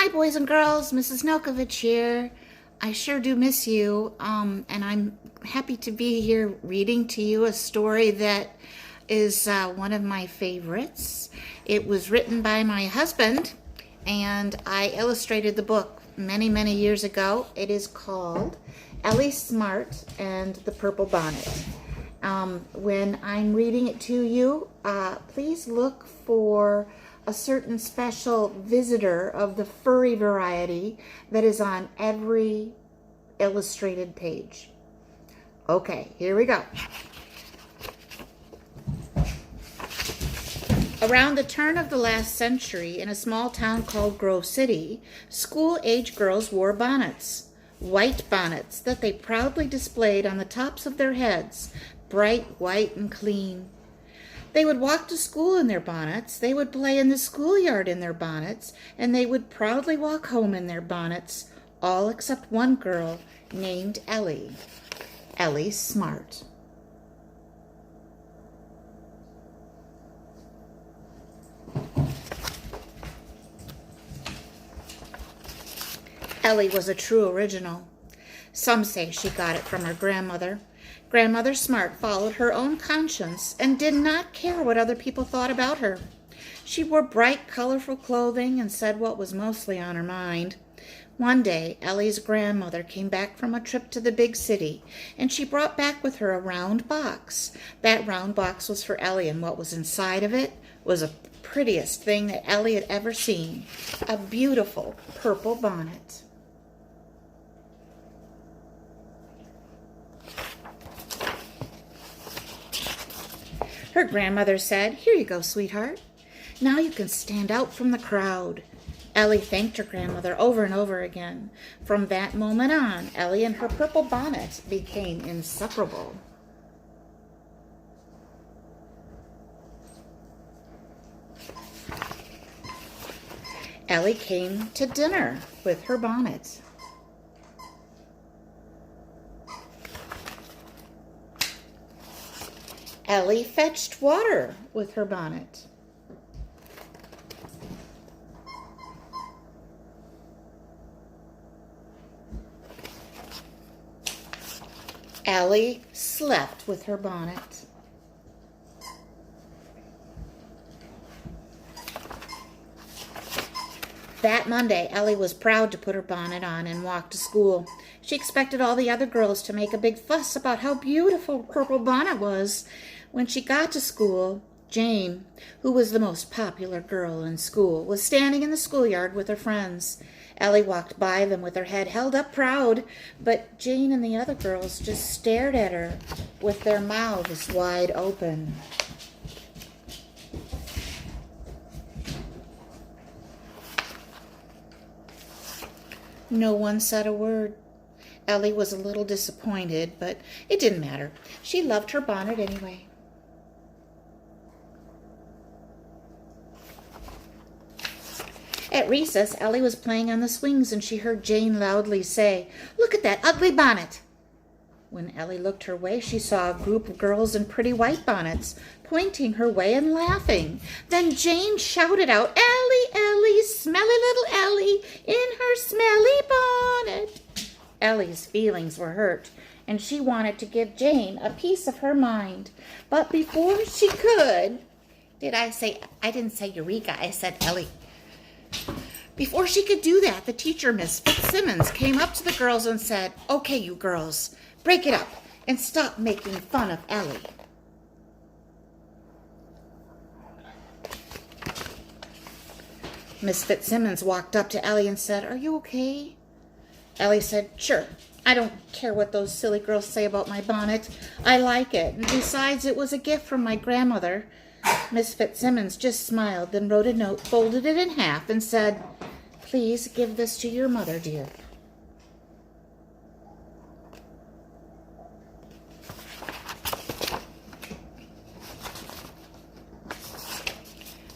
Hi, boys and girls. Mrs. Nokovic here. I sure do miss you, and I'm happy to be here reading to you a story that is one of my favorites. It was written by my husband, and I illustrated the book many, many years ago. It is called Ellie Smart and the Purple Bonnet. When I'm reading it to you, please look for a certain special visitor of the furry variety that is on every illustrated page. Okay, here we go. Around the turn of the last century, in a small town called Grove City, school-age girls wore bonnets, white bonnets that they proudly displayed on the tops of their heads, bright white and clean. They would walk to school in their bonnets, they would play in the schoolyard in their bonnets, and they would proudly walk home in their bonnets, all except one girl named Ellie. Ellie Smart. Ellie was a true original. Some say she got it from her grandmother. Grandmother Smart followed her own conscience and did not care what other people thought about her. She wore bright, colorful clothing and said what was mostly on her mind. One day, Ellie's grandmother came back from a trip to the big city, and she brought back with her a round box. That round box was for Ellie, and what was inside of it was the prettiest thing that Ellie had ever seen, a beautiful purple bonnet. Her grandmother said, "Here you go, sweetheart. Now you can stand out from the crowd." Ellie thanked her grandmother over and over again. From that moment on, Ellie and her purple bonnet became inseparable. Ellie came to dinner with her bonnet. Ellie fetched water with her bonnet. Ellie slept with her bonnet. That Monday, Ellie was proud to put her bonnet on and walk to school. She expected all the other girls to make a big fuss about how beautiful Purple Bonnet was. When she got to school, Jane, who was the most popular girl in school, was standing in the schoolyard with her friends. Ellie walked by them with her head held up proud, but Jane and the other girls just stared at her with their mouths wide open. No one said a word. Ellie was a little disappointed, but it didn't matter. She loved her bonnet anyway. At recess, Ellie was playing on the swings, and she heard Jane loudly say, "Look at that ugly bonnet." When Ellie looked her way, she saw a group of girls in pretty white bonnets, pointing her way and laughing. Then Jane shouted out, "Ellie, Ellie, smelly little Ellie, in her smelly bonnet." Ellie's feelings were hurt, and she wanted to give Jane a piece of her mind. But before she could, I didn't say Eureka, I said Ellie. Before she could do that, the teacher, Miss Fitzsimmons, came up to the girls and said, "Okay, you girls, break it up and stop making fun of Ellie." Miss Fitzsimmons walked up to Ellie and said, "Are you okay?" Ellie said, "Sure. I don't care what those silly girls say about my bonnet. I like it. And besides, it was a gift from my grandmother." Miss Fitzsimmons just smiled, then wrote a note, folded it in half, and said, "Please give this to your mother, dear."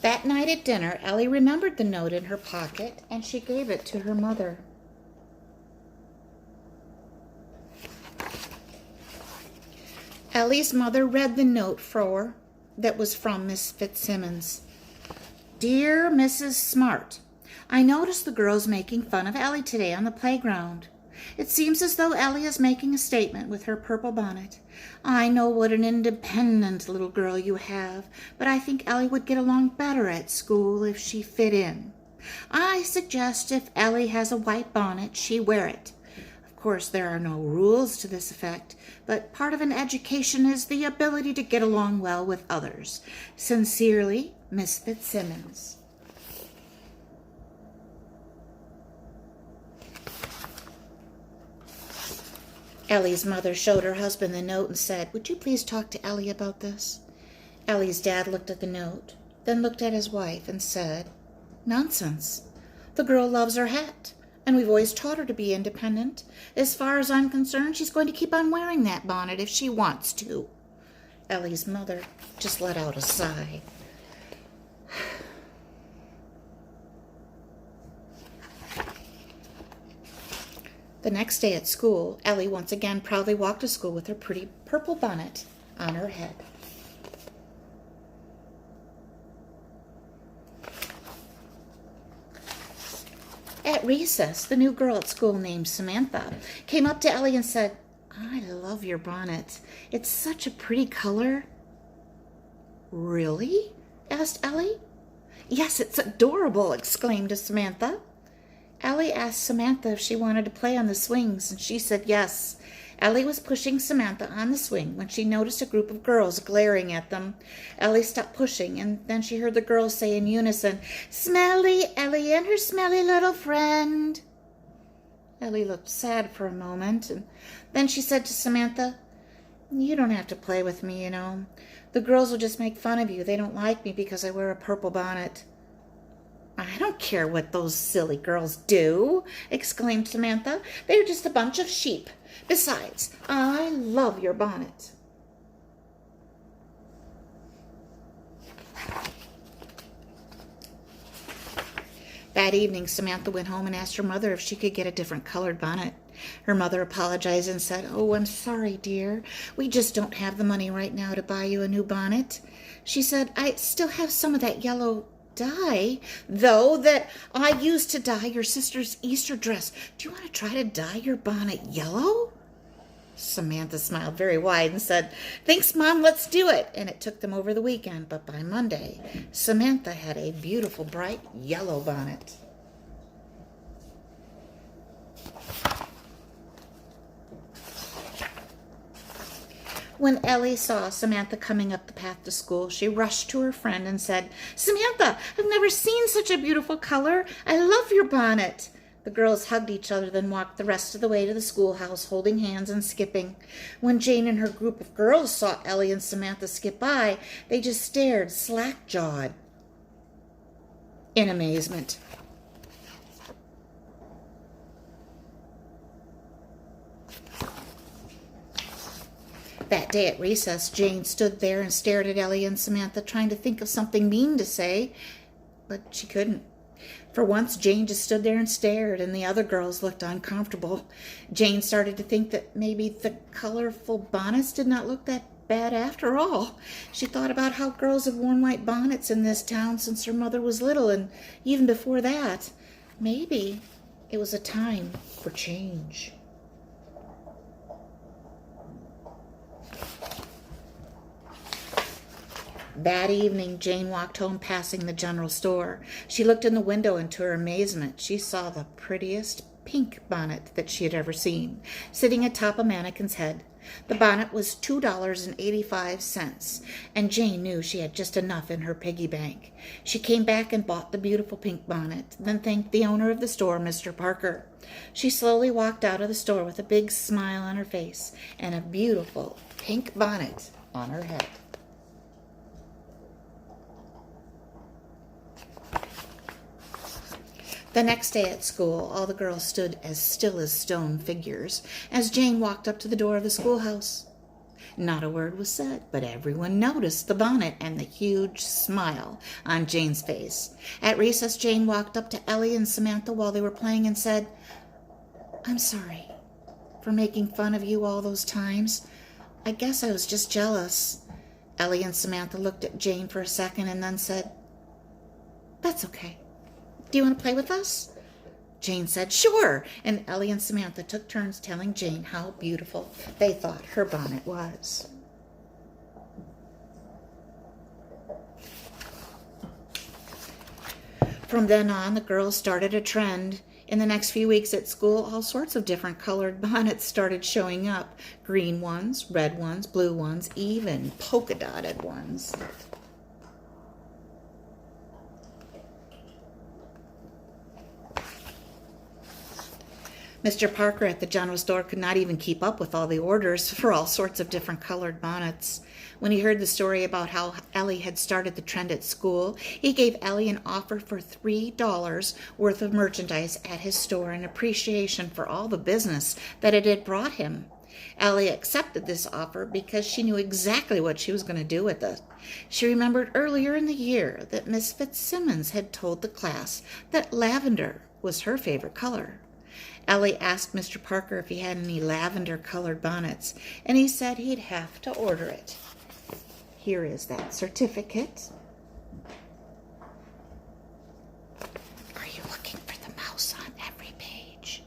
That night at dinner, Ellie remembered the note in her pocket, and she gave it to her mother. Ellie's mother read the note that was from Miss Fitzsimmons. "Dear Mrs. Smart, I noticed the girls making fun of Ellie today on the playground. It seems as though Ellie is making a statement with her purple bonnet. I know what an independent little girl you have, but I think Ellie would get along better at school if she fit in. I suggest if Ellie has a white bonnet, she wear it. Of course, there are no rules to this effect, but part of an education is the ability to get along well with others. Sincerely, Miss Fitzsimmons. Ellie's mother showed her husband the note and said, "Would you please talk to Ellie about this?" Ellie's dad looked at the note, then looked at his wife and said, "Nonsense. The girl loves her hat, and we've always taught her to be independent. As far as I'm concerned, she's going to keep on wearing that bonnet if she wants to." Ellie's mother just let out a sigh. The next day at school, Ellie once again proudly walked to school with her pretty purple bonnet on her head. At recess, the new girl at school named Samantha came up to Ellie and said, "I love your bonnet. It's such a pretty color." "Really?" asked Ellie. "Yes, it's adorable," exclaimed Samantha. Ellie asked Samantha if she wanted to play on the swings, and she said yes. Ellie was pushing Samantha on the swing when she noticed a group of girls glaring at them. Ellie stopped pushing, and then she heard the girls say in unison, "Smelly Ellie and her smelly little friend." Ellie looked sad for a moment, and then she said to Samantha, "You don't have to play with me, you know. The girls will just make fun of you. They don't like me because I wear a purple bonnet." "I don't care what those silly girls do," exclaimed Samantha. "They're just a bunch of sheep. Besides, I love your bonnet." That evening, Samantha went home and asked her mother if she could get a different colored bonnet. Her mother apologized and said, "Oh, I'm sorry, dear. We just don't have the money right now to buy you a new bonnet." She said, "I still have some of that yellow dye, though, that I used to dye your sister's Easter dress. Do you want to try to dye your bonnet yellow?" Samantha smiled very wide and said, "Thanks, Mom, let's do it." And it took them over the weekend, but by Monday, Samantha had a beautiful, bright yellow bonnet. When Ellie saw Samantha coming up the path to school, she rushed to her friend and said, "Samantha, I've never seen such a beautiful color. I love your bonnet." The girls hugged each other, then walked the rest of the way to the schoolhouse, holding hands and skipping. When Jane and her group of girls saw Ellie and Samantha skip by, they just stared, slack-jawed, in amazement. That day at recess, Jane stood there and stared at Ellie and Samantha, trying to think of something mean to say, but she couldn't. For once, Jane just stood there and stared, and the other girls looked uncomfortable. Jane started to think that maybe the colorful bonnets did not look that bad after all. She thought about how girls have worn white bonnets in this town since her mother was little, and even before that. Maybe it was a time for change. That evening, Jane walked home passing the general store. She looked in the window, and to her amazement, she saw the prettiest pink bonnet that she had ever seen, sitting atop a mannequin's head. The bonnet was $2.85, and Jane knew she had just enough in her piggy bank. She came back and bought the beautiful pink bonnet, then thanked the owner of the store, Mr. Parker. She slowly walked out of the store with a big smile on her face and a beautiful pink bonnet on her head. The next day at school, all the girls stood as still as stone figures as Jane walked up to the door of the schoolhouse. Not a word was said, but everyone noticed the bonnet and the huge smile on Jane's face. At recess, Jane walked up to Ellie and Samantha while they were playing and said, "I'm sorry for making fun of you all those times. I guess I was just jealous." Ellie and Samantha looked at Jane for a second and then said, "That's okay. Do you want to play with us? Jane said, sure, and Ellie and Samantha took turns telling Jane how beautiful they thought her bonnet was. From then on, the girls started a trend. In the next few weeks at school, all sorts of different colored bonnets started showing up. Green ones, red ones, blue ones, even polka-dotted ones. Mr. Parker at the general store could not even keep up with all the orders for all sorts of different colored bonnets. When he heard the story about how Ellie had started the trend at school, he gave Ellie an offer for $3 worth of merchandise at his store in appreciation for all the business that it had brought him. Ellie accepted this offer because she knew exactly what she was going to do with it. She remembered earlier in the year that Miss Fitzsimmons had told the class that lavender was her favorite color. Ellie asked Mr. Parker if he had any lavender-colored bonnets, and he said he'd have to order it. Here is that certificate. Are you looking for the mouse on every page?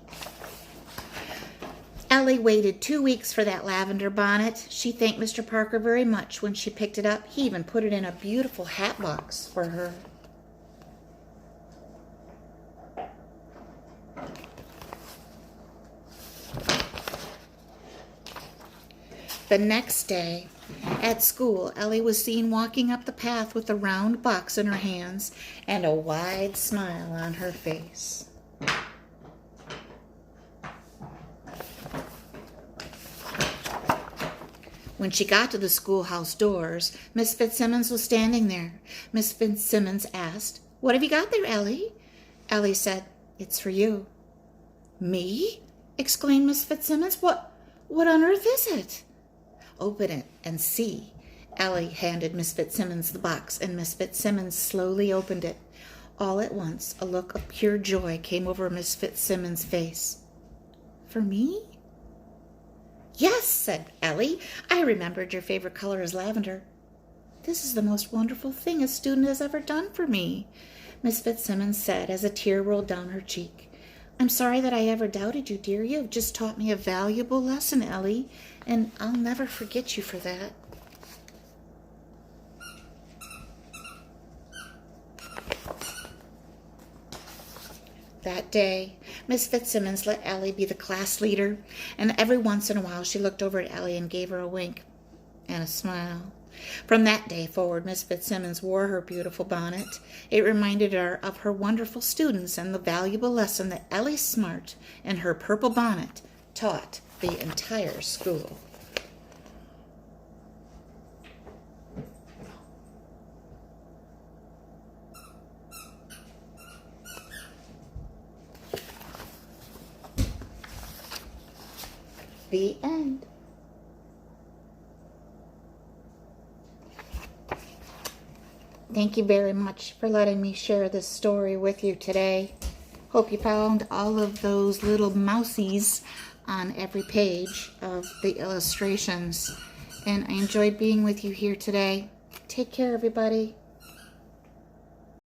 Ellie waited 2 weeks for that lavender bonnet. She thanked Mr. Parker very much when she picked it up. He even put it in a beautiful hat box for her. The next day, at school, Ellie was seen walking up the path with a round box in her hands and a wide smile on her face. When she got to the schoolhouse doors, Miss Fitzsimmons was standing there. Miss Fitzsimmons asked, "What have you got there, Ellie?" Ellie said, "It's for you." "Me?" exclaimed Miss Fitzsimmons. What on earth is it?" "Open it and see." Ellie handed Miss Fitzsimmons the box, and Miss Fitzsimmons slowly opened it. All at once, a look of pure joy came over Miss Fitzsimmons' face. "For me?" "Yes," said Ellie. "I remembered your favorite color is lavender." "This is the most wonderful thing a student has ever done for me," Miss Fitzsimmons said as a tear rolled down her cheek. "I'm sorry that I ever doubted you, dear. You have just taught me a valuable lesson, Ellie, and I'll never forget you for that." That day, Miss Fitzsimmons let Ellie be the class leader, and every once in a while she looked over at Ellie and gave her a wink and a smile. From that day forward, Miss Fitzsimmons wore her beautiful bonnet. It reminded her of her wonderful students and the valuable lesson that Ellie Smart and her purple bonnet taught the entire school. The end. Thank you very much for letting me share this story with you today. Hope you found all of those little mousies on every page of the illustrations. And I enjoyed being with you here today. Take care, everybody.